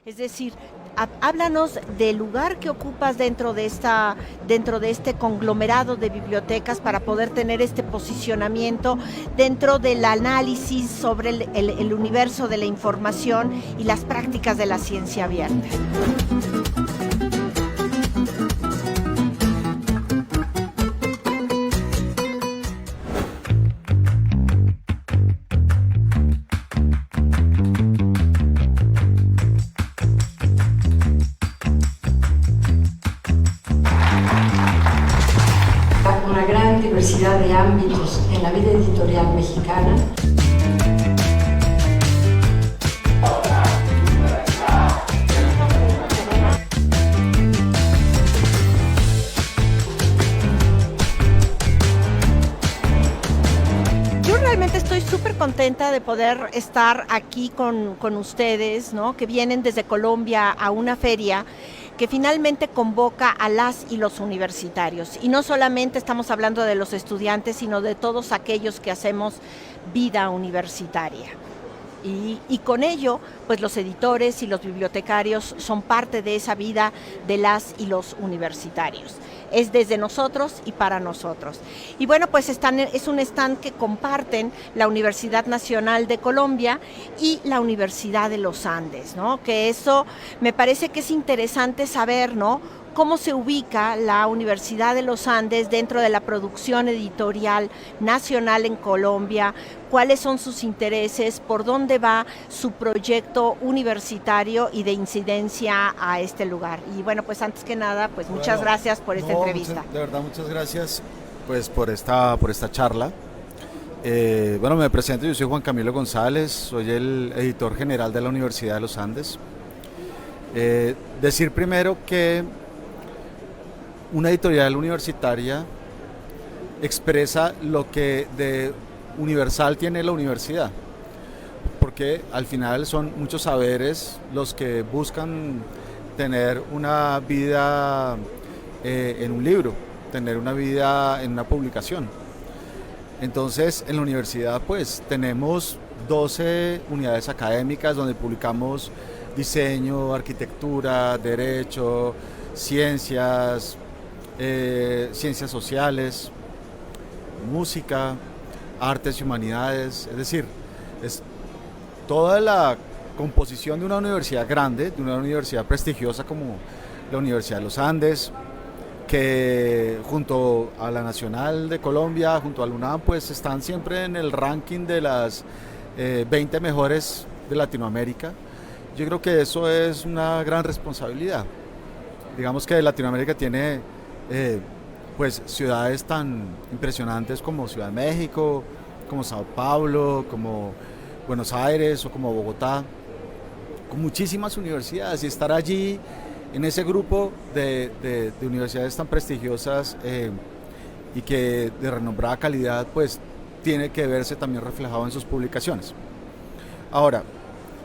Es decir, háblanos del lugar que ocupas dentro de este conglomerado de bibliotecas para poder tener este posicionamiento dentro del análisis sobre el universo de la información y las prácticas de la ciencia abierta. Una gran diversidad de ámbitos en la vida editorial mexicana. Yo realmente estoy súper contenta de poder estar aquí con ustedes, ¿no? Que vienen desde Colombia a una feria que finalmente convoca a las y los universitarios. Y no solamente estamos hablando de los estudiantes, sino de todos aquellos que hacemos vida universitaria. Y con ello, pues los editores y los bibliotecarios son parte de esa vida de las y los universitarios. Es desde nosotros y para nosotros. Y bueno, pues es un stand que comparten la Universidad Nacional de Colombia y la Universidad de los Andes, ¿no? Que eso me parece que es interesante saber, ¿no? Cómo se ubica la Universidad de los Andes dentro de la producción editorial nacional en Colombia, cuáles son sus intereses, por dónde va su proyecto universitario y de incidencia a este lugar. Y bueno, pues antes que nada, pues muchas gracias por esta entrevista. De verdad, muchas gracias pues por esta charla. Bueno, me presento, yo soy Juan Camilo González, soy el editor general de la Universidad de los Andes. Decir primero que una editorial universitaria expresa lo que de universal tiene la universidad, porque al final son muchos saberes los que buscan tener una vida en un libro, tener una vida en una publicación. Entonces, en la universidad pues tenemos 12 unidades académicas donde publicamos diseño, arquitectura, derecho, ciencias, ciencias sociales, música, artes y humanidades, es decir, es toda la composición de una universidad grande, de una universidad prestigiosa como la Universidad de los Andes, que junto a la Nacional de Colombia, junto a la UNAM, pues están siempre en el ranking de las 20 mejores de Latinoamérica. Yo creo que eso es una gran responsabilidad. Digamos que Latinoamérica tiene pues ciudades tan impresionantes como Ciudad de México, como Sao Paulo, como Buenos Aires o como Bogotá, con muchísimas universidades, y estar allí en ese grupo de universidades tan prestigiosas y que de renombrada calidad, pues tiene que verse también reflejado en sus publicaciones. Ahora,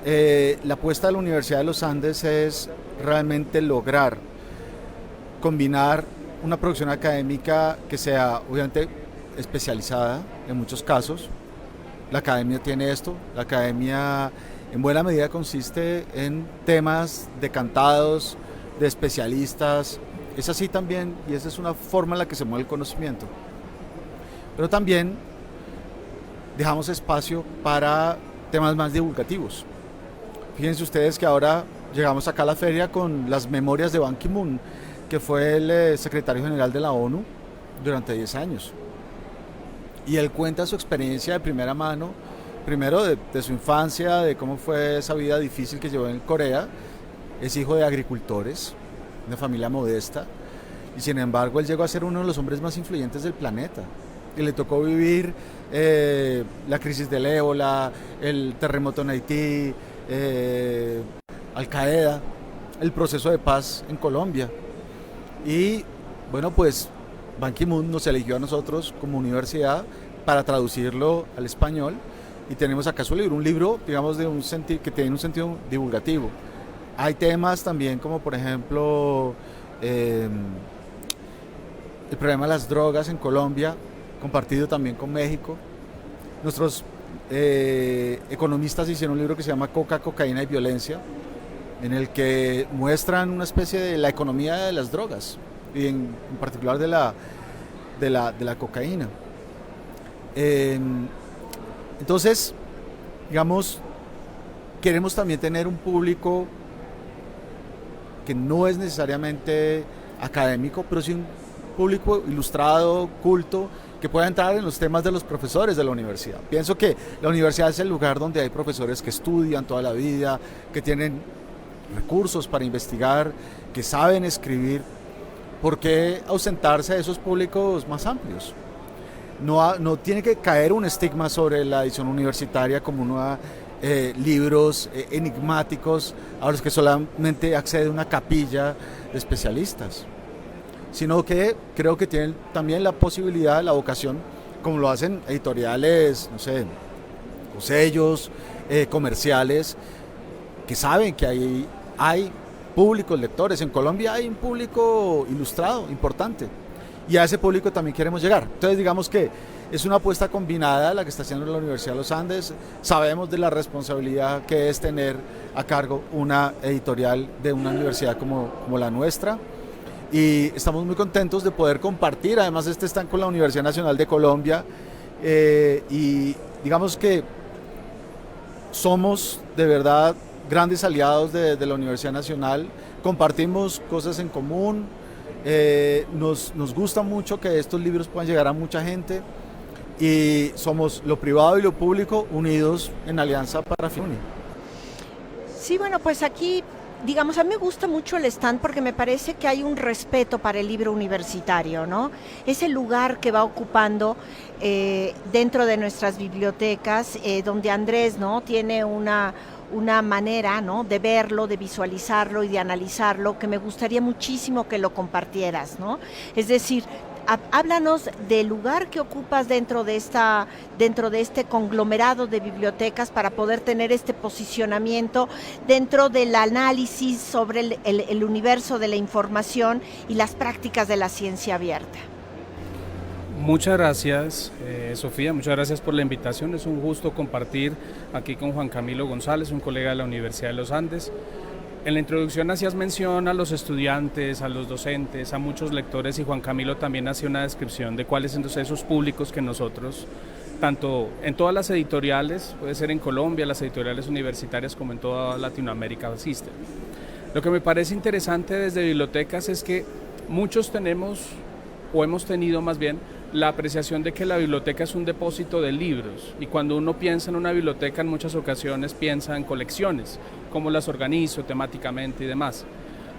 la apuesta de la Universidad de los Andes es realmente lograr combinar una producción académica que sea obviamente especializada en muchos casos. La academia tiene esto, la academia en buena medida consiste en temas decantados, de especialistas, es así también, y esa es una forma en la que se mueve el conocimiento. Pero también dejamos espacio para temas más divulgativos. Fíjense ustedes que ahora llegamos acá a la feria con las memorias de Ban Ki-moon, que fue el secretario general de la ONU durante 10 años. Y él cuenta su experiencia de primera mano, primero de su infancia, de cómo fue esa vida difícil que llevó en Corea. Es hijo de agricultores, una familia modesta, y sin embargo él llegó a ser uno de los hombres más influyentes del planeta. Y le tocó vivir la crisis del ébola, el terremoto en Haití, Al Qaeda, el proceso de paz en Colombia. Y bueno, pues Ban Ki-moon nos eligió a nosotros como universidad para traducirlo al español, y tenemos acá su libro, un libro, digamos, que tiene un sentido divulgativo. Hay temas también como, por ejemplo, el problema de las drogas en Colombia, compartido también con México. Nuestros economistas hicieron un libro que se llama Coca, Cocaína y Violencia, en el que muestran una especie de la economía de las drogas, y en particular de la cocaína. Entonces, digamos, queremos también tener un público que no es necesariamente académico, pero sí un público ilustrado, culto, que pueda entrar en los temas de los profesores de la universidad. Pienso que la universidad es el lugar donde hay profesores que estudian toda la vida, que tienen recursos para investigar, que saben escribir. ¿Por qué ausentarse de esos públicos más amplios? No tiene que caer un estigma sobre la edición universitaria como libros enigmáticos a los que solamente accede una capilla de especialistas, sino que creo que tienen también la posibilidad, la vocación, como lo hacen editoriales, no sé, o sellos comerciales, que saben que hay públicos lectores. En Colombia hay un público ilustrado importante, y a ese público también queremos llegar. Entonces, digamos que es una apuesta combinada la que está haciendo la Universidad de los Andes. Sabemos de la responsabilidad que es tener a cargo una editorial de una universidad como la nuestra, y estamos muy contentos de poder compartir. Además, están con la Universidad Nacional de Colombia, y digamos que somos de verdad grandes aliados de la Universidad Nacional. Compartimos cosas en común, nos gusta mucho que estos libros puedan llegar a mucha gente, y somos lo privado y lo público unidos en alianza para FIUNI. Sí, bueno, pues aquí, digamos, a mí me gusta mucho el stand porque me parece que hay un respeto para el libro universitario, ¿no? Es el lugar que va ocupando dentro de nuestras bibliotecas, donde Andrés, ¿no?, tiene una manera, ¿no?, de verlo, de visualizarlo y de analizarlo, que me gustaría muchísimo que lo compartieras, ¿no? Es decir, háblanos del lugar que ocupas dentro de este conglomerado de bibliotecas para poder tener este posicionamiento dentro del análisis sobre el universo de la información y las prácticas de la ciencia abierta. Muchas gracias, Sofía, muchas gracias por la invitación. Es un gusto compartir aquí con Juan Camilo González, un colega de la Universidad de los Andes. En la introducción hacías mención a los estudiantes, a los docentes, a muchos lectores, y Juan Camilo también hacía una descripción de cuáles son esos públicos que nosotros, tanto en todas las editoriales, puede ser en Colombia, las editoriales universitarias, como en toda Latinoamérica asisten. Lo que me parece interesante desde bibliotecas es que muchos tenemos, o hemos tenido más bien, la apreciación de que la biblioteca es un depósito de libros, y cuando uno piensa en una biblioteca en muchas ocasiones piensa en colecciones, cómo las organizo temáticamente y demás.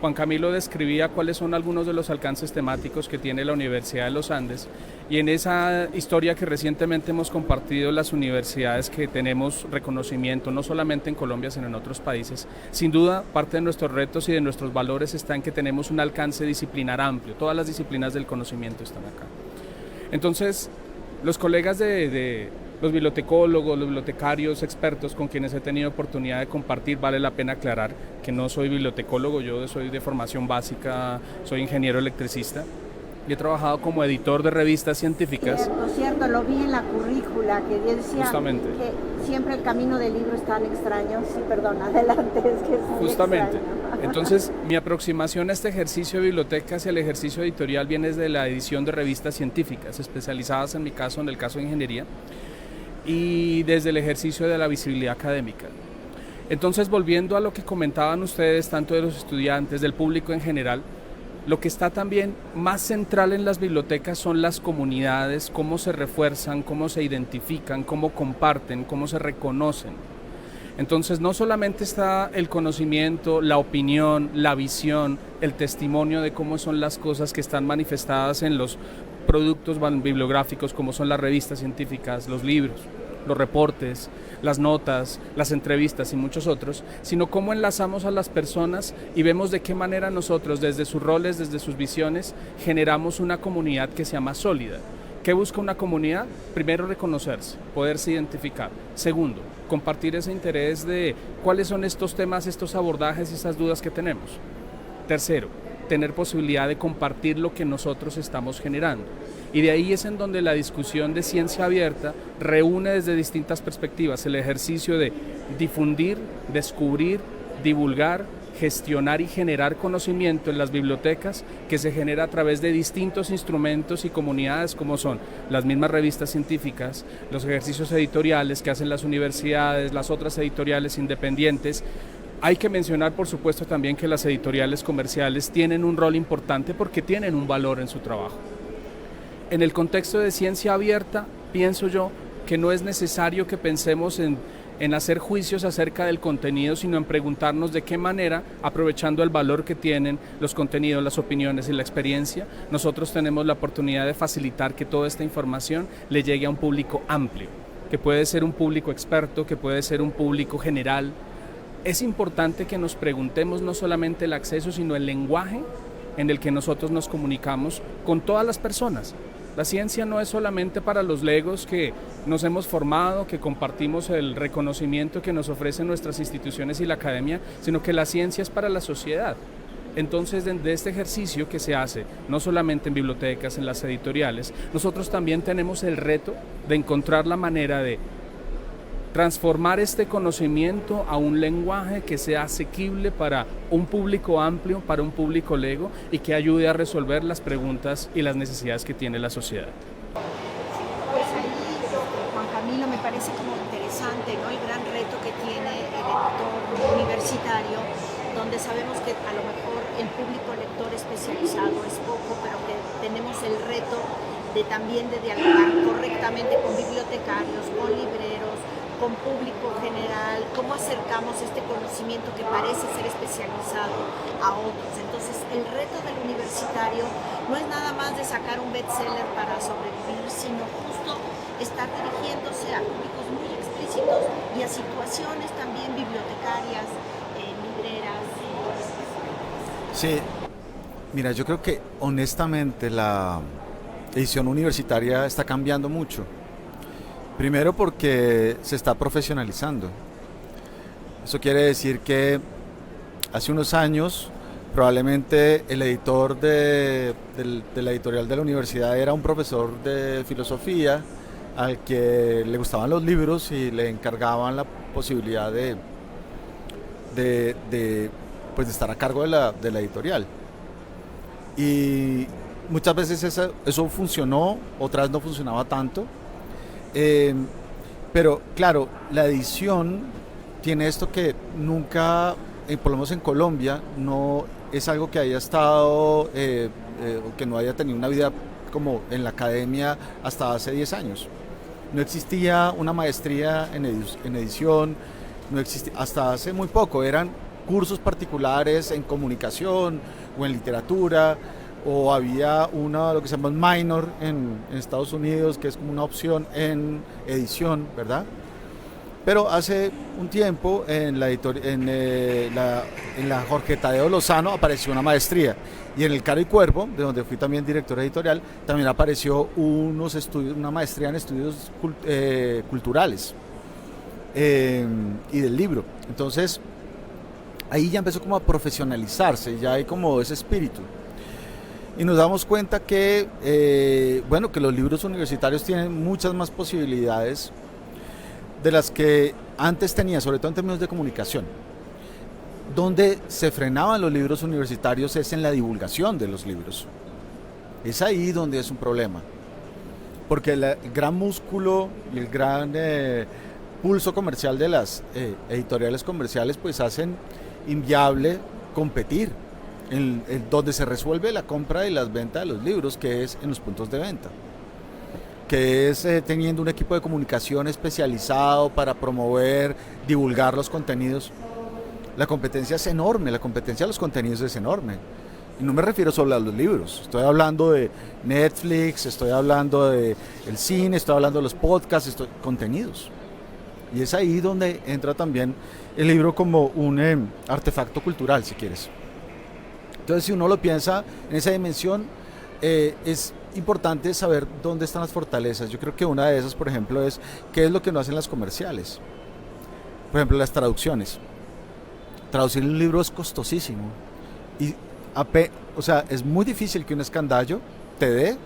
Juan Camilo describía cuáles son algunos de los alcances temáticos que tiene la Universidad de los Andes, y en esa historia que recientemente hemos compartido las universidades que tenemos reconocimiento no solamente en Colombia sino en otros países, sin duda parte de nuestros retos y de nuestros valores está en que tenemos un alcance disciplinar amplio, todas las disciplinas del conocimiento están acá. Entonces, los colegas de los bibliotecólogos, los bibliotecarios, expertos con quienes he tenido oportunidad de compartir, vale la pena aclarar que no soy bibliotecólogo, yo soy de formación básica, soy ingeniero electricista y he trabajado como editor de revistas científicas. Cierto, lo vi en la currícula que decía justamente que siempre el camino del libro es tan extraño. Sí, perdón, adelante, es que es muy justamente. Extraño. Entonces, mi aproximación a este ejercicio de bibliotecas y el ejercicio editorial viene desde la edición de revistas científicas, especializadas en mi caso, en el caso de ingeniería, y desde el ejercicio de la visibilidad académica. Entonces, volviendo a lo que comentaban ustedes, tanto de los estudiantes, del público en general, lo que está también más central en las bibliotecas son las comunidades, cómo se refuerzan, cómo se identifican, cómo comparten, cómo se reconocen. Entonces, no solamente está el conocimiento, la opinión, la visión, el testimonio de cómo son las cosas que están manifestadas en los productos bibliográficos, como son las revistas científicas, los libros, los reportes, las notas, las entrevistas y muchos otros, sino cómo enlazamos a las personas y vemos de qué manera nosotros, desde sus roles, desde sus visiones, generamos una comunidad que sea más sólida. ¿Qué busca una comunidad? Primero, reconocerse, poderse identificar. Segundo, compartir ese interés de cuáles son estos temas, estos abordajes y esas dudas que tenemos. Tercero, tener posibilidad de compartir lo que nosotros estamos generando. Y de ahí es en donde la discusión de ciencia abierta reúne desde distintas perspectivas el ejercicio de difundir, descubrir, divulgar, gestionar y generar conocimiento en las bibliotecas que se genera a través de distintos instrumentos y comunidades como son las mismas revistas científicas, los ejercicios editoriales que hacen las universidades, las otras editoriales independientes. Hay que mencionar, por supuesto, también que las editoriales comerciales tienen un rol importante porque tienen un valor en su trabajo. En el contexto de ciencia abierta, pienso yo que no es necesario que pensemos en hacer juicios acerca del contenido, sino en preguntarnos de qué manera, aprovechando el valor que tienen los contenidos, las opiniones y la experiencia, nosotros tenemos la oportunidad de facilitar que toda esta información le llegue a un público amplio, que puede ser un público experto, que puede ser un público general. Es importante que nos preguntemos no solamente el acceso, sino el lenguaje en el que nosotros nos comunicamos con todas las personas. La ciencia no es solamente para los legos que nos hemos formado, que compartimos el reconocimiento que nos ofrecen nuestras instituciones y la academia, sino que la ciencia es para la sociedad. Entonces, de este ejercicio que se hace, no solamente en bibliotecas, en las editoriales, nosotros también tenemos el reto de encontrar la manera de transformar este conocimiento a un lenguaje que sea asequible para un público amplio, para un público lego y que ayude a resolver las preguntas y las necesidades que tiene la sociedad. Pues ahí, Juan Camilo, me parece como interesante, ¿no?, el gran reto que tiene el editor universitario, donde sabemos que a lo mejor el público lector especializado es poco, pero que tenemos el reto de también de dialogar correctamente con bibliotecarios, con libreros, con público general, cómo acercamos este conocimiento que parece ser especializado a otros. Entonces, el reto del universitario no es nada más de sacar un bestseller para sobrevivir, sino justo estar dirigiéndose a públicos muy explícitos y a situaciones también bibliotecarias, libreras. Sí, mira, yo creo que honestamente la edición universitaria está cambiando mucho. Primero porque se está profesionalizando. Eso quiere decir que hace unos años probablemente el editor de la editorial de la universidad era un profesor de filosofía al que le gustaban los libros y le encargaban la posibilidad de estar a cargo de la editorial. Y muchas veces eso funcionó, otras no funcionaba tanto. Pero claro, la edición tiene esto que nunca, por lo menos en Colombia, no es algo que haya estado, o que no haya tenido una vida como en la academia hasta hace 10 años. No existía una maestría en edición, no existía, hasta hace muy poco, eran cursos particulares en comunicación o en literatura, o había lo que se llama un minor en Estados Unidos, que es como una opción en edición, ¿verdad? Pero hace un tiempo en la Jorge Tadeo Lozano apareció una maestría, y en el Caro y Cuervo, de donde fui también director editorial, también apareció una maestría en estudios culturales y del libro. Entonces ahí ya empezó como a profesionalizarse, ya hay como ese espíritu. Y nos damos cuenta que, que los libros universitarios tienen muchas más posibilidades de las que antes tenía, sobre todo en términos de comunicación. Donde se frenaban los libros universitarios es en la divulgación de los libros. Es ahí donde es un problema. Porque el gran músculo y el gran pulso comercial de las editoriales comerciales pues hacen inviable competir en donde se resuelve la compra y las ventas de los libros, que es en los puntos de venta, que es teniendo un equipo de comunicación especializado para promover, divulgar los contenidos. La competencia es enorme, la competencia de los contenidos es enorme. Y no me refiero solo a los libros, estoy hablando de Netflix, estoy hablando del cine, estoy hablando de los podcasts, contenidos. Y es ahí donde entra también el libro como un artefacto cultural, si quieres. Entonces, si uno lo piensa en esa dimensión, es importante saber dónde están las fortalezas. Yo creo que una de esas, por ejemplo, es qué es lo que no hacen las comerciales. Por ejemplo, las traducciones. Traducir un libro es costosísimo. Y, es muy difícil que un escandallo te dé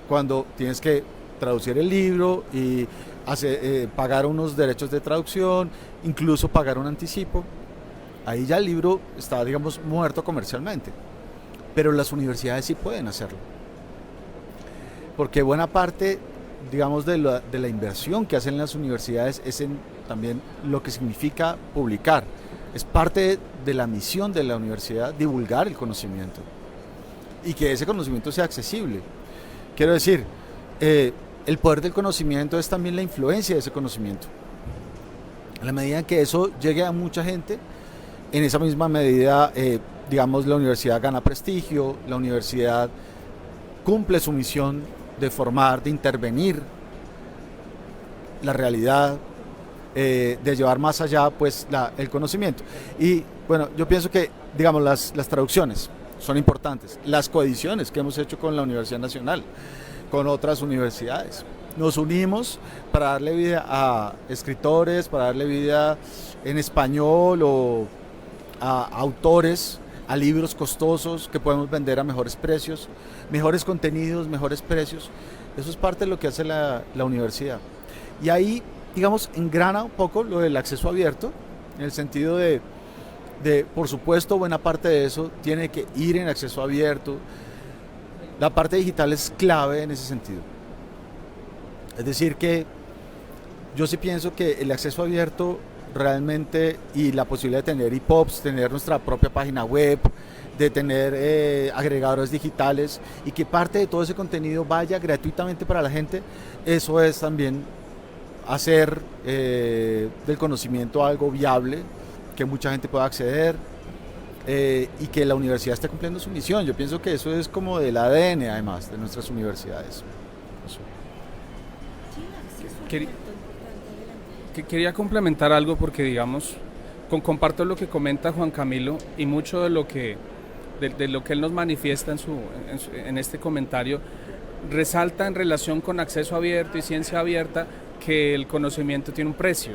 cuando tienes que traducir el libro y pagar unos derechos de traducción, incluso pagar un anticipo. Ahí ya el libro está, digamos, muerto comercialmente. Pero las universidades sí pueden hacerlo. Porque buena parte, digamos, de la inversión que hacen las universidades es en también lo que significa publicar. Es parte de la misión de la universidad divulgar el conocimiento y que ese conocimiento sea accesible. Quiero decir, el poder del conocimiento es también la influencia de ese conocimiento. A la medida en que eso llegue a mucha gente, en esa misma medida, digamos, la universidad gana prestigio, la universidad cumple su misión de formar, de intervenir la realidad, de llevar más allá pues el conocimiento. Y bueno, yo pienso que, digamos, las traducciones son importantes, las coediciones que hemos hecho con la Universidad Nacional, con otras universidades. Nos unimos para darle vida a escritores, para darle vida en español o a autores, a libros costosos que podemos vender a mejores precios, mejores contenidos, mejores precios. Eso es parte de lo que hace la universidad. Y ahí, digamos, engrana un poco lo del acceso abierto, en el sentido de, por supuesto, buena parte de eso tiene que ir en acceso abierto. La parte digital es clave en ese sentido. Es decir que yo sí pienso que el acceso abierto realmente y la posibilidad de tener EPUBs, tener nuestra propia página web, de tener agregadores digitales y que parte de todo ese contenido vaya gratuitamente para la gente, eso es también hacer del conocimiento algo viable, que mucha gente pueda acceder y que la universidad esté cumpliendo su misión. Yo pienso que eso es como del ADN además de nuestras universidades. Eso. Quería complementar algo porque, digamos, comparto lo que comenta Juan Camilo y mucho de lo que él nos manifiesta en este comentario resalta en relación con acceso abierto y ciencia abierta que el conocimiento tiene un precio.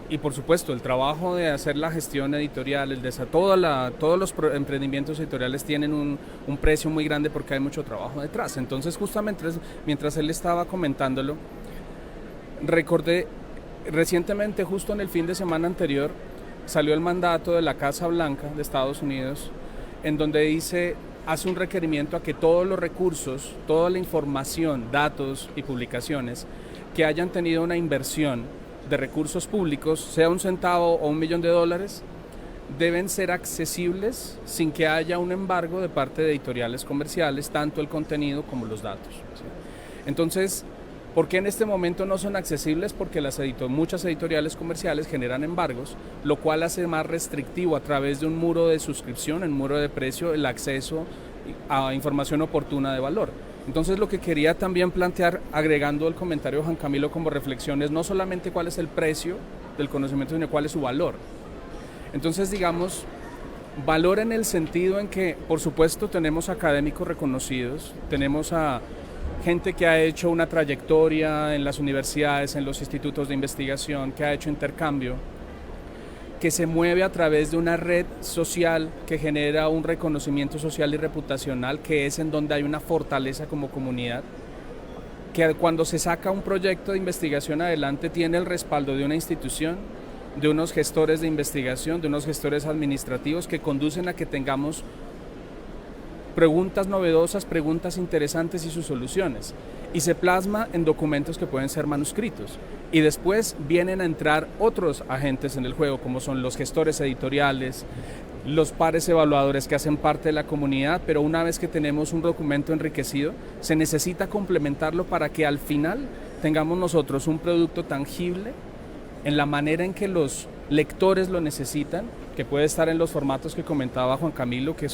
Y por supuesto, el trabajo de hacer la gestión editorial, todos los emprendimientos editoriales tienen un precio muy grande porque hay mucho trabajo detrás. Entonces, justamente mientras él estaba comentándolo, recordé recientemente, justo en el fin de semana anterior, salió el mandato de la Casa Blanca de Estados Unidos, en donde hace un requerimiento a que todos los recursos, toda la información, datos y publicaciones que hayan tenido una inversión de recursos públicos, sea $1 centavo o $1 millón, deben ser accesibles sin que haya un embargo de parte de editoriales comerciales, tanto el contenido como los datos. ¿Sí? Entonces, ¿por qué en este momento no son accesibles? Porque muchas editoriales comerciales generan embargos, lo cual hace más restrictivo a través de un muro de suscripción, un muro de precio, el acceso a información oportuna de valor. Entonces, lo que quería también plantear, agregando el comentario de Juan Camilo como reflexión, es no solamente cuál es el precio del conocimiento, sino cuál es su valor. Entonces, digamos, valor en el sentido en que, por supuesto, tenemos académicos reconocidos, tenemos a gente que ha hecho una trayectoria en las universidades, en los institutos de investigación, que ha hecho intercambio, que se mueve a través de una red social que genera un reconocimiento social y reputacional, que es en donde hay una fortaleza como comunidad, que cuando se saca un proyecto de investigación adelante tiene el respaldo de una institución, de unos gestores de investigación, de unos gestores administrativos que conducen a que tengamos preguntas novedosas, preguntas interesantes y sus soluciones, y se plasma en documentos que pueden ser manuscritos, y después vienen a entrar otros agentes en el juego, como son los gestores editoriales, los pares evaluadores que hacen parte de la comunidad, pero una vez que tenemos un documento enriquecido, se necesita complementarlo para que al final tengamos nosotros un producto tangible en la manera en que los lectores lo necesitan, que puede estar en los formatos que comentaba Juan Camilo, que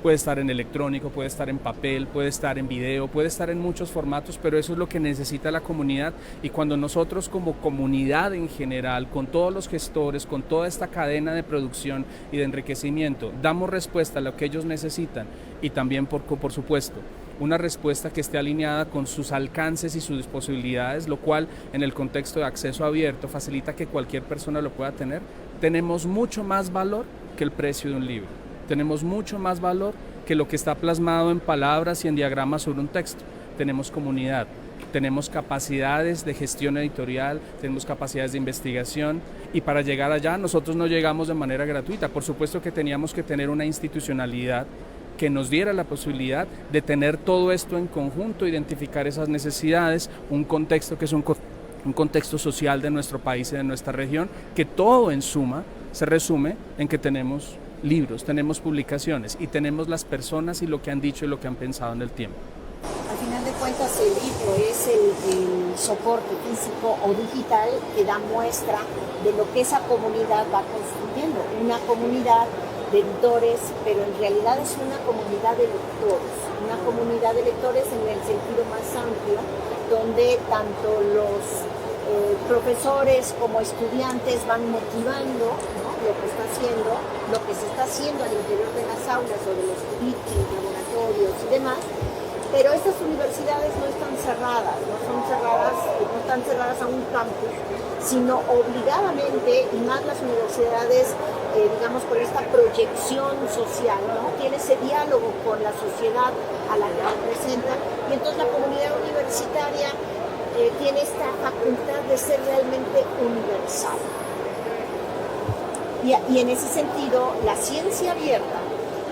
puede estar en electrónico, puede estar en papel, puede estar en video, puede estar en muchos formatos, pero eso es lo que necesita la comunidad. Y cuando nosotros como comunidad en general, con todos los gestores, con toda esta cadena de producción y de enriquecimiento, damos respuesta a lo que ellos necesitan y también, por supuesto, una respuesta que esté alineada con sus alcances y sus posibilidades, lo cual en el contexto de acceso abierto facilita que cualquier persona lo pueda tener, tenemos mucho más valor que el precio de un libro. Tenemos mucho más valor que lo que está plasmado en palabras y en diagramas sobre un texto. Tenemos comunidad. tenemos capacidades de gestión editorial, tenemos capacidades de investigación, y para llegar allá nosotros no llegamos de manera gratuita. Por supuesto que teníamos que tener una institucionalidad que nos diera la posibilidad de tener todo esto en conjunto, identificar esas necesidades, un contexto que es un contexto social de nuestro país y de nuestra región, que todo en suma se resume en que tenemos libros, tenemos publicaciones y tenemos las personas y lo que han dicho y lo que han pensado en el tiempo. Al final de cuentas, el libro es el soporte físico o digital que da muestra de lo que esa comunidad va construyendo. Una comunidad de editores, pero en realidad es una comunidad de lectores. Una comunidad de lectores en el sentido más amplio, donde tanto los profesores como estudiantes van motivando, ¿no?, lo que se está haciendo al interior de las aulas o de los currículos, laboratorios y demás. Pero estas universidades no están cerradas a un campus, sino obligadamente, y más las universidades, digamos, con esta proyección social, ¿no?, tiene ese diálogo con la sociedad a la que representa, y entonces la comunidad universitaria tiene esta facultad de ser realmente universal. Y en ese sentido, la ciencia abierta,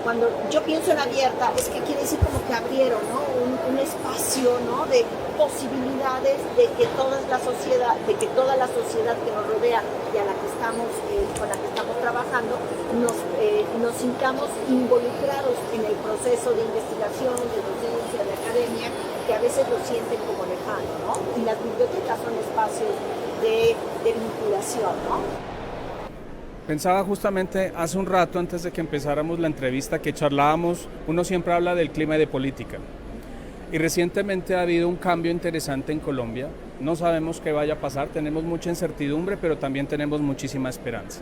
cuando yo pienso en abierta, es que quiere decir como que abrieron, ¿no?, un espacio, ¿no?, de posibilidades de que toda la sociedad que nos rodea y a la que estamos, con la que estamos trabajando, nos sintamos involucrados en el proceso de investigación, de docencia, de academia, que a veces lo sienten como lejano, ¿no? Y las bibliotecas son espacios de vinculación, ¿no? Pensaba justamente hace un rato, antes de que empezáramos la entrevista, que charlábamos, uno siempre habla del clima y de política. Y recientemente ha habido un cambio interesante en Colombia. No sabemos qué vaya a pasar, tenemos mucha incertidumbre, pero también tenemos muchísima esperanza.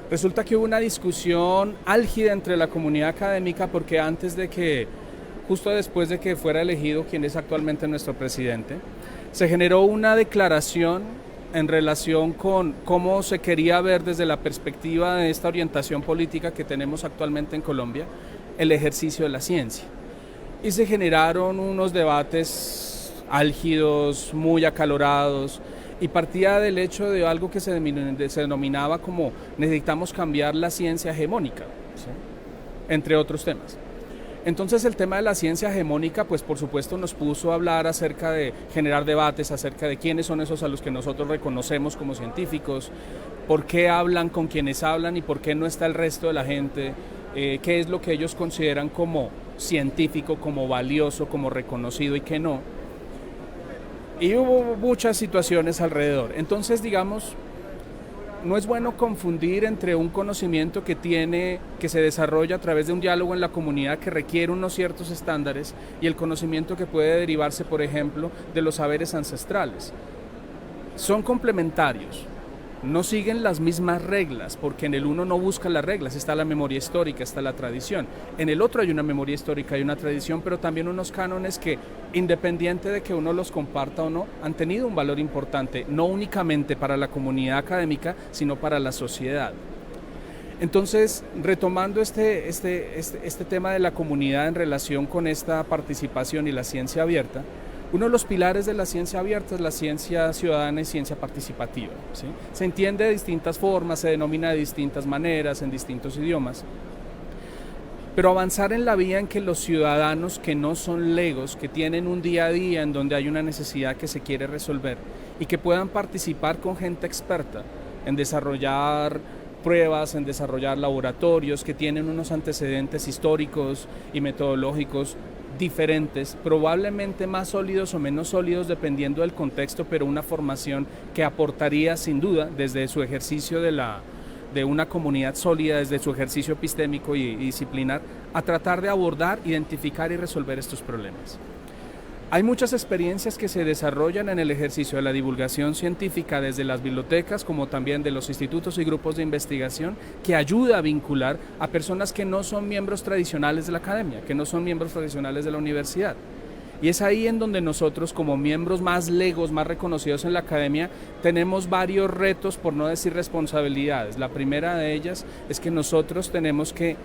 Resulta que hubo una discusión álgida entre la comunidad académica, porque justo después de que fuera elegido quien es actualmente nuestro presidente, se generó una declaración en relación con cómo se quería ver desde la perspectiva de esta orientación política que tenemos actualmente en Colombia, el ejercicio de la ciencia. Y se generaron unos debates álgidos, muy acalorados, y partía del hecho de algo que se denominaba como necesitamos cambiar la ciencia hegemónica, ¿sí?, entre otros temas. Entonces el tema de la ciencia hegemónica, pues por supuesto nos puso a hablar acerca de generar debates acerca de quiénes son esos a los que nosotros reconocemos como científicos, por qué hablan con quienes hablan y por qué no está el resto de la gente, qué es lo que ellos consideran como científico, como valioso, como reconocido y qué no. Y hubo muchas situaciones alrededor. Entonces, digamos, no es bueno confundir entre un conocimiento que se desarrolla a través de un diálogo en la comunidad que requiere unos ciertos estándares y el conocimiento que puede derivarse, por ejemplo, de los saberes ancestrales. Son complementarios, no siguen las mismas reglas, porque en el uno no busca las reglas, está la memoria histórica, está la tradición. En el otro hay una memoria histórica, hay una tradición, pero también unos cánones que, independiente de que uno los comparta o no, han tenido un valor importante, no únicamente para la comunidad académica, sino para la sociedad. Entonces, retomando este tema de la comunidad en relación con esta participación y la ciencia abierta, uno de los pilares de la ciencia abierta es la ciencia ciudadana y ciencia participativa, ¿sí? Se entiende de distintas formas, se denomina de distintas maneras, en distintos idiomas, pero avanzar en la vía en que los ciudadanos que no son legos, que tienen un día a día en donde hay una necesidad que se quiere resolver y que puedan participar con gente experta en desarrollar pruebas, en desarrollar laboratorios, que tienen unos antecedentes históricos y metodológicos diferentes, probablemente más sólidos o menos sólidos dependiendo del contexto, pero una formación que aportaría sin duda desde su ejercicio de una comunidad sólida, desde su ejercicio epistémico y disciplinar, a tratar de abordar, identificar y resolver estos problemas. Hay muchas experiencias que se desarrollan en el ejercicio de la divulgación científica desde las bibliotecas como también de los institutos y grupos de investigación que ayuda a vincular a personas que no son miembros tradicionales de la academia, que no son miembros tradicionales de la universidad. Y es ahí en donde nosotros como miembros más legos, más reconocidos en la academia, tenemos varios retos, por no decir responsabilidades. La primera de ellas es que nosotros tenemos que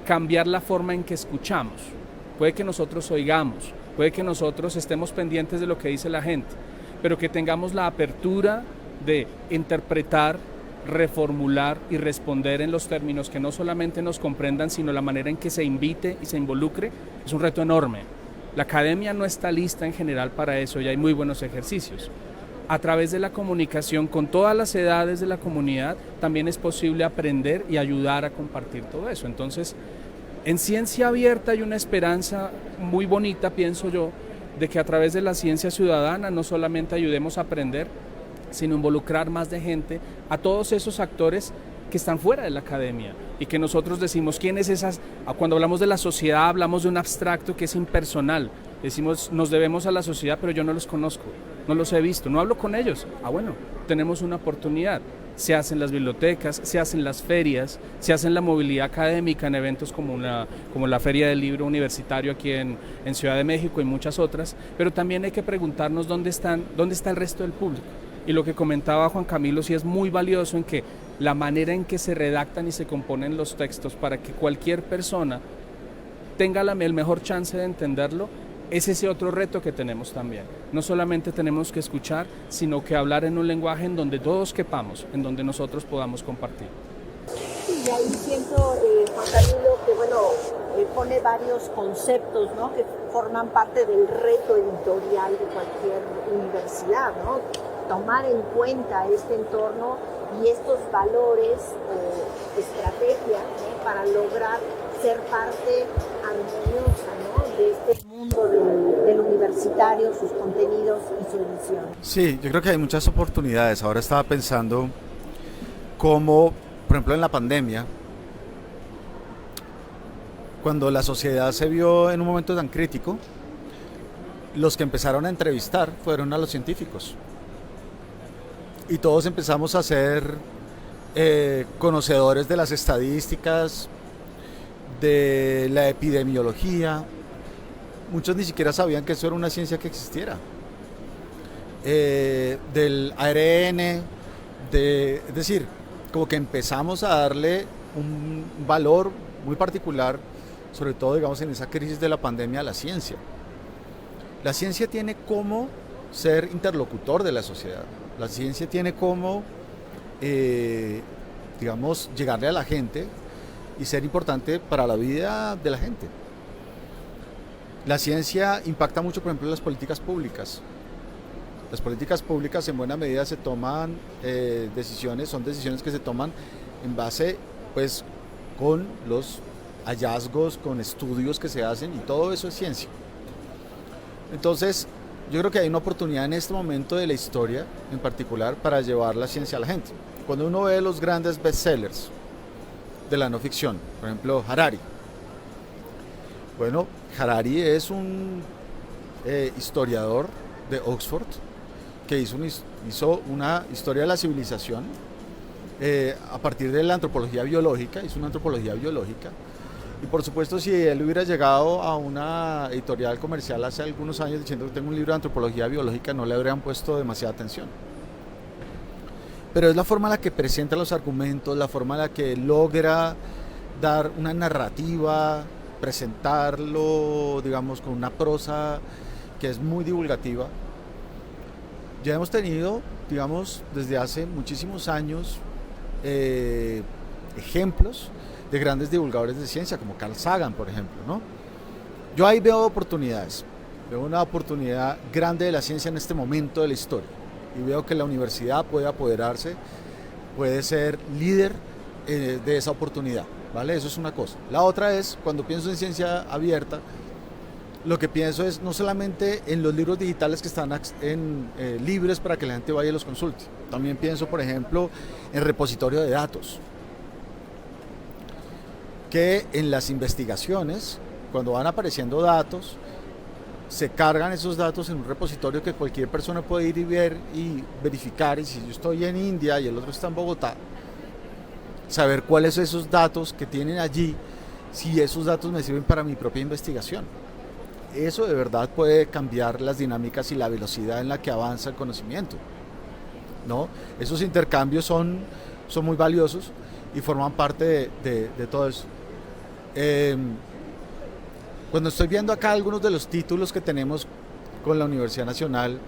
cambiar la forma en que escuchamos. puede que nosotros oigamos, puede que nosotros estemos pendientes de lo que dice la gente, pero que tengamos la apertura de interpretar, reformular y responder en los términos que no solamente nos comprendan, sino la manera en que se invite y se involucre, es un reto enorme. La academia no está lista en general para eso y hay muy buenos ejercicios. A través de la comunicación con todas las edades de la comunidad también es posible aprender y ayudar a compartir todo eso. Entonces, en ciencia abierta hay una esperanza muy bonita, pienso yo, de que a través de la ciencia ciudadana no solamente ayudemos a aprender, sino involucrar más de gente, a todos esos actores que están fuera de la academia y que nosotros decimos, ¿quién es esas? Cuando hablamos de la sociedad hablamos de un abstracto que es impersonal, decimos, nos debemos a la sociedad, pero yo no los conozco, no los he visto, no hablo con ellos. Bueno, tenemos una oportunidad. Se hacen las bibliotecas, se hacen las ferias, se hacen la movilidad académica en eventos como la Feria del Libro Universitario aquí en Ciudad de México y muchas otras, pero también hay que preguntarnos dónde está el resto del público. Y lo que comentaba Juan Camilo sí es muy valioso en que la manera en que se redactan y se componen los textos para que cualquier persona tenga el mejor chance de entenderlo, es ese otro reto que tenemos también. No solamente tenemos que escuchar, sino que hablar en un lenguaje en donde todos quepamos, en donde nosotros podamos compartir. Y ahí siento, Juan Camilo, que pone varios conceptos, ¿no?, que forman parte del reto editorial de cualquier universidad, ¿no? Tomar en cuenta este entorno y estos valores o estrategias, ¿no?, para lograr ser parte armoniosa, ¿no?, de este mundo del universitario, sus contenidos y su edición. Sí, yo creo que hay muchas oportunidades. Ahora estaba pensando cómo, por ejemplo, en la pandemia, cuando la sociedad se vio en un momento tan crítico, los que empezaron a entrevistar fueron a los científicos. Y todos empezamos a ser conocedores de las estadísticas, de la epidemiología. Muchos ni siquiera sabían que eso era una ciencia que existiera. Del ARN, es decir, como que empezamos a darle un valor muy particular, sobre todo, digamos, en esa crisis de la pandemia, a la ciencia. La ciencia tiene cómo ser interlocutor de la sociedad. La ciencia tiene cómo, digamos, llegarle a la gente y ser importante para la vida de la gente. La ciencia impacta mucho, por ejemplo, en las políticas públicas. Las políticas públicas en buena medida se toman son decisiones que se toman en base, pues, con los hallazgos, con estudios que se hacen, y todo eso es ciencia. Entonces, yo creo que hay una oportunidad en este momento de la historia, en particular, para llevar la ciencia a la gente. Cuando uno ve los grandes bestsellers de la no ficción, por ejemplo, Harari. Bueno, Harari es un historiador de Oxford que hizo una historia de la civilización a partir de la antropología biológica, hizo una antropología biológica. Y por supuesto, si él hubiera llegado a una editorial comercial hace algunos años diciendo que tengo un libro de antropología biológica, no le habrían puesto demasiada atención. Pero es la forma en la que presenta los argumentos, la forma en la que logra dar una narrativa, presentarlo, digamos, con una prosa que es muy divulgativa. Ya hemos tenido, digamos, desde hace muchísimos años ejemplos de grandes divulgadores de ciencia, como Carl Sagan, por ejemplo, ¿no? Yo ahí veo oportunidades, veo una oportunidad grande de la ciencia en este momento de la historia, y veo que la universidad puede apoderarse, puede ser líder de esa oportunidad, ¿vale? Eso es una cosa. La otra es, cuando pienso en ciencia abierta, lo que pienso es no solamente en los libros digitales que están libres para que la gente vaya y los consulte, también pienso, por ejemplo, en repositorio de datos, que en las investigaciones, cuando van apareciendo datos, se cargan esos datos en un repositorio que cualquier persona puede ir y ver y verificar, y si yo estoy en India y el otro está en Bogotá, saber cuáles son esos datos que tienen allí, si esos datos me sirven para mi propia investigación. Eso de verdad puede cambiar las dinámicas y la velocidad en la que avanza el conocimiento, ¿no? Esos intercambios son muy valiosos y forman parte de todo eso. Cuando estoy viendo acá algunos de los títulos que tenemos con la Universidad Nacional,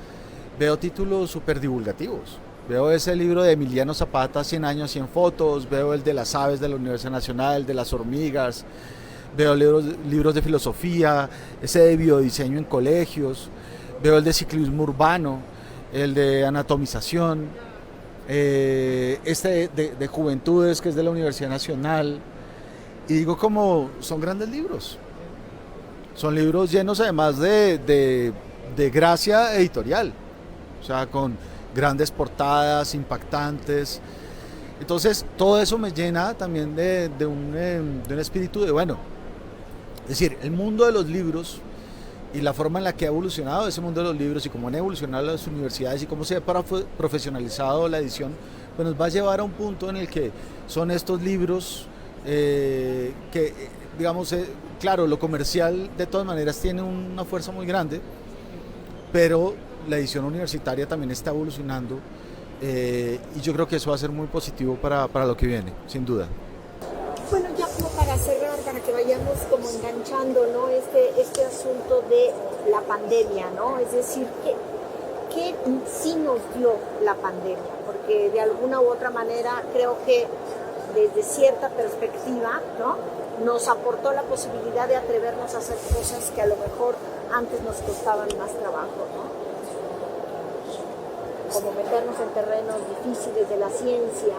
veo títulos súper divulgativos. Veo ese libro de Emiliano Zapata, 100 años, 100 fotos, veo el de las aves de la Universidad Nacional, el de las hormigas, veo libros de filosofía, ese de biodiseño en colegios, veo el de ciclismo urbano, el de anatomización, este de juventudes que es de la Universidad Nacional, y digo como son grandes libros, son libros llenos además de gracia editorial, o sea, con grandes portadas, impactantes. Entonces todo eso me llena también de un espíritu de, bueno, es decir, el mundo de los libros y la forma en la que ha evolucionado ese mundo de los libros y cómo han evolucionado las universidades y cómo se ha profesionalizado la edición, pues nos va a llevar a un punto en el que son estos libros que, digamos, claro, lo comercial de todas maneras tiene una fuerza muy grande, pero la edición universitaria también está evolucionando y yo creo que eso va a ser muy positivo para lo que viene, sin duda. Bueno, ya como para cerrar, para que vayamos como enganchando, ¿no? Este asunto de la pandemia, ¿no? Es decir, ¿qué sí nos dio la pandemia? Porque de alguna u otra manera creo que desde cierta perspectiva, ¿no?, nos aportó la posibilidad de atrevernos a hacer cosas que a lo mejor antes nos costaban más trabajo, ¿no? Como meternos en terrenos difíciles de la ciencia,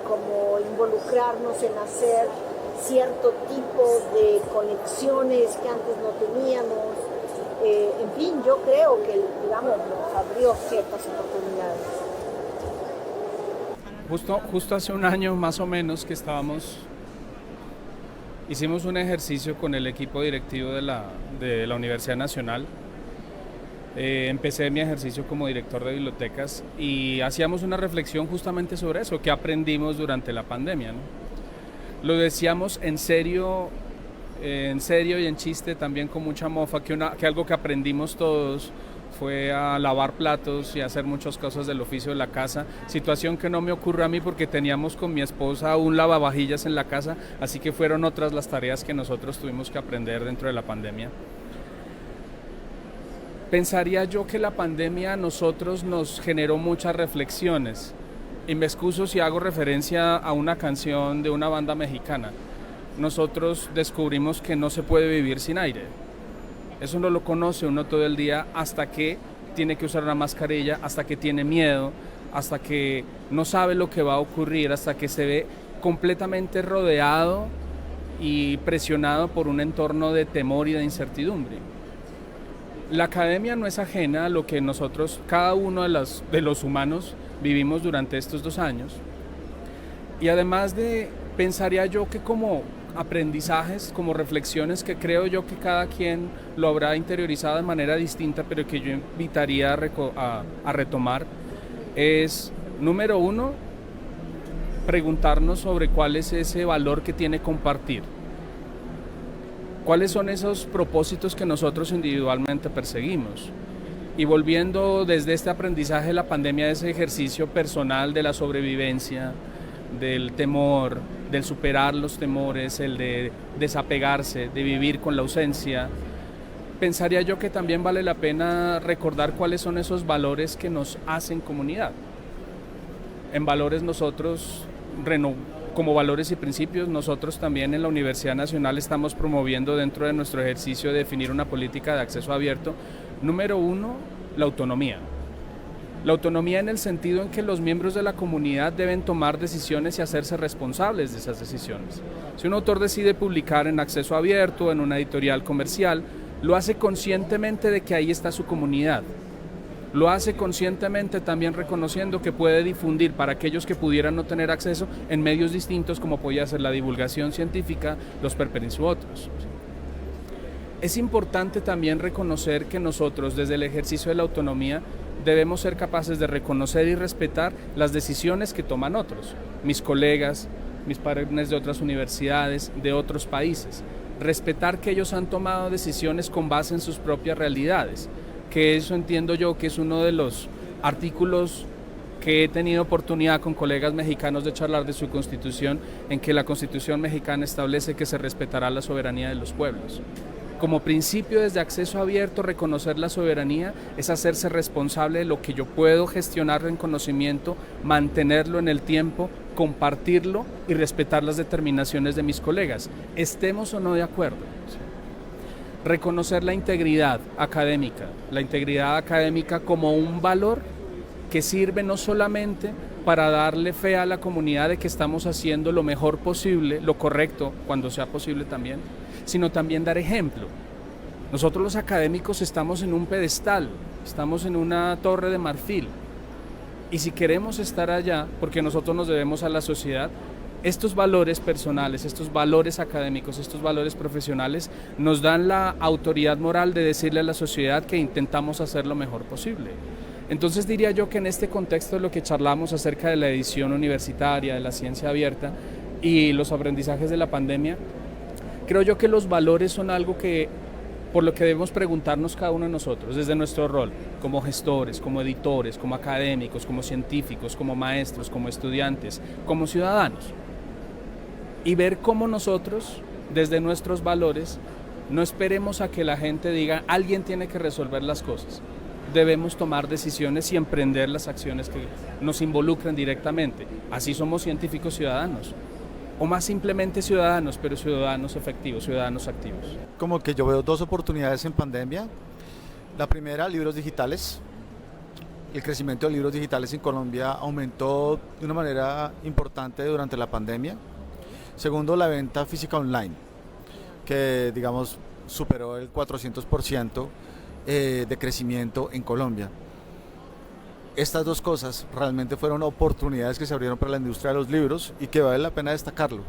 como involucrarnos en hacer cierto tipo de conexiones que antes no teníamos. En fin, yo creo que, digamos, nos abrió ciertas oportunidades. Justo hace un año más o menos que hicimos un ejercicio con el equipo directivo de la Universidad Nacional. Empecé mi ejercicio como director de bibliotecas y hacíamos una reflexión justamente sobre eso, que aprendimos durante la pandemia, ¿no? Lo decíamos en serio y en chiste, también con mucha mofa, que algo que aprendimos todos fue a lavar platos y a hacer muchas cosas del oficio de la casa, situación que no me ocurrió a mí porque teníamos con mi esposa un lavavajillas en la casa, así que fueron otras las tareas que nosotros tuvimos que aprender dentro de la pandemia. Pensaría yo que la pandemia a nosotros nos generó muchas reflexiones, y me excuso si hago referencia a una canción de una banda mexicana. Nosotros descubrimos que no se puede vivir sin aire. Eso no lo conoce uno todo el día hasta que tiene que usar una mascarilla, hasta que tiene miedo, hasta que no sabe lo que va a ocurrir, hasta que se ve completamente rodeado y presionado por un entorno de temor y de incertidumbre. La academia no es ajena a lo que nosotros, cada uno de los humanos, vivimos durante estos 2 años. Y además pensaría yo que como aprendizajes, como reflexiones que creo yo que cada quien lo habrá interiorizado de manera distinta, pero que yo invitaría a retomar, es, número 1, preguntarnos sobre cuál es ese valor que tiene compartir. ¿Cuáles son esos propósitos que nosotros individualmente perseguimos? Y volviendo desde este aprendizaje de la pandemia, ese ejercicio personal de la sobrevivencia, del temor, del superar los temores, el de desapegarse, de vivir con la ausencia, pensaría yo que también vale la pena recordar cuáles son esos valores que nos hacen comunidad. En valores nosotros, como valores y principios, nosotros también en la Universidad Nacional estamos promoviendo dentro de nuestro ejercicio de definir una política de acceso abierto. Número 1, la autonomía. La autonomía en el sentido en que los miembros de la comunidad deben tomar decisiones y hacerse responsables de esas decisiones. Si un autor decide publicar en acceso abierto, en una editorial comercial, lo hace conscientemente de que ahí está su comunidad. Lo hace conscientemente también reconociendo que puede difundir para aquellos que pudieran no tener acceso en medios distintos, como podía ser la divulgación científica, los preprint u otros. Es importante también reconocer que nosotros, desde el ejercicio de la autonomía, debemos ser capaces de reconocer y respetar las decisiones que toman otros, mis colegas, mis partners de otras universidades, de otros países. Respetar que ellos han tomado decisiones con base en sus propias realidades, que eso entiendo yo que es uno de los artículos que he tenido oportunidad con colegas mexicanos de charlar de su constitución, en que la constitución mexicana establece que se respetará la soberanía de los pueblos. Como principio desde acceso abierto, reconocer la soberanía es hacerse responsable de lo que yo puedo gestionar en conocimiento, mantenerlo en el tiempo, compartirlo y respetar las determinaciones de mis colegas, estemos o no de acuerdo. Reconocer la integridad académica como un valor que sirve no solamente para darle fe a la comunidad de que estamos haciendo lo mejor posible, lo correcto cuando sea posible también, sino también dar ejemplo. Nosotros los académicos estamos en un pedestal, estamos en una torre de marfil, y si queremos estar allá, porque nosotros nos debemos a la sociedad, estos valores personales, estos valores académicos, estos valores profesionales nos dan la autoridad moral de decirle a la sociedad que intentamos hacer lo mejor posible. Entonces diría yo que en este contexto de lo que charlamos acerca de la edición universitaria, de la ciencia abierta y los aprendizajes de la pandemia, creo yo que los valores son algo que por lo que debemos preguntarnos cada uno de nosotros, desde nuestro rol, como gestores, como editores, como académicos, como científicos, como maestros, como estudiantes, como ciudadanos, y ver cómo nosotros, desde nuestros valores, no esperemos a que la gente diga, alguien tiene que resolver las cosas. Debemos tomar decisiones y emprender las acciones que nos involucren directamente. Así somos científicos ciudadanos. O más simplemente ciudadanos, pero ciudadanos efectivos, ciudadanos activos. Como que yo veo dos oportunidades en pandemia. La primera, libros digitales. El crecimiento de libros digitales en Colombia aumentó de una manera importante durante la pandemia. Segundo, la venta física online, que digamos superó el 400% de crecimiento en Colombia. Estas dos cosas realmente fueron oportunidades que se abrieron para la industria de los libros y que vale la pena destacarlo.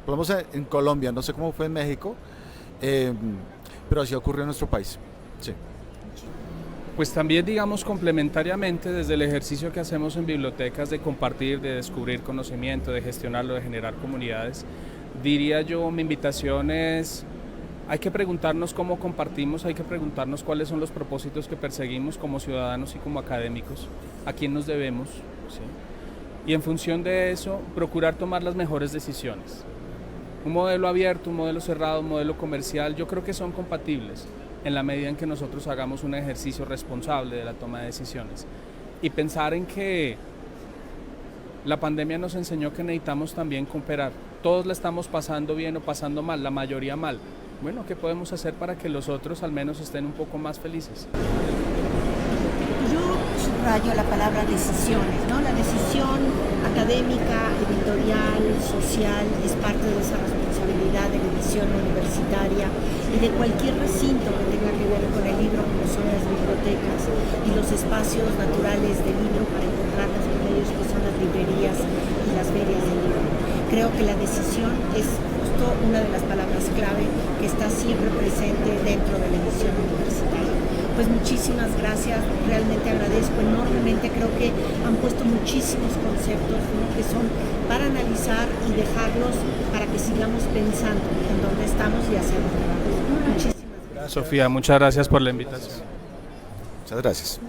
Por lo menos en Colombia, no sé cómo fue en México, pero así ocurrió en nuestro país. Sí. Pues también, digamos, complementariamente, desde el ejercicio que hacemos en bibliotecas de compartir, de descubrir conocimiento, de gestionarlo, de generar comunidades, diría yo, mi invitación es, hay que preguntarnos cómo compartimos, hay que preguntarnos cuáles son los propósitos que perseguimos como ciudadanos y como académicos, a quién nos debemos, ¿sí? Y en función de eso, procurar tomar las mejores decisiones. Un modelo abierto, un modelo cerrado, un modelo comercial, yo creo que son compatibles en la medida en que nosotros hagamos un ejercicio responsable de la toma de decisiones. Y pensar en que la pandemia nos enseñó que necesitamos también cooperar. Todos la estamos pasando bien o pasando mal, la mayoría mal. Bueno, ¿qué podemos hacer para que los otros al menos estén un poco más felices? Yo subrayo la palabra decisiones, ¿no? La decisión académica, editorial, social, es parte de esa responsabilidad de la edición universitaria y de cualquier recinto que tenga que ver con el libro, como son las bibliotecas y los espacios naturales del libro para encontrarnos con ellos, que son las librerías y las ferias del libro. Creo que la decisión es justo una de las palabras clave que está siempre presente dentro de la edición universitaria. Pues muchísimas gracias, realmente agradezco enormemente, creo que han puesto muchísimos conceptos, ¿no?, que son para analizar y dejarlos para que sigamos pensando en dónde estamos y hacia dónde vamos. Muchísimas gracias. Sofía, muchas gracias por la invitación. Muchas gracias.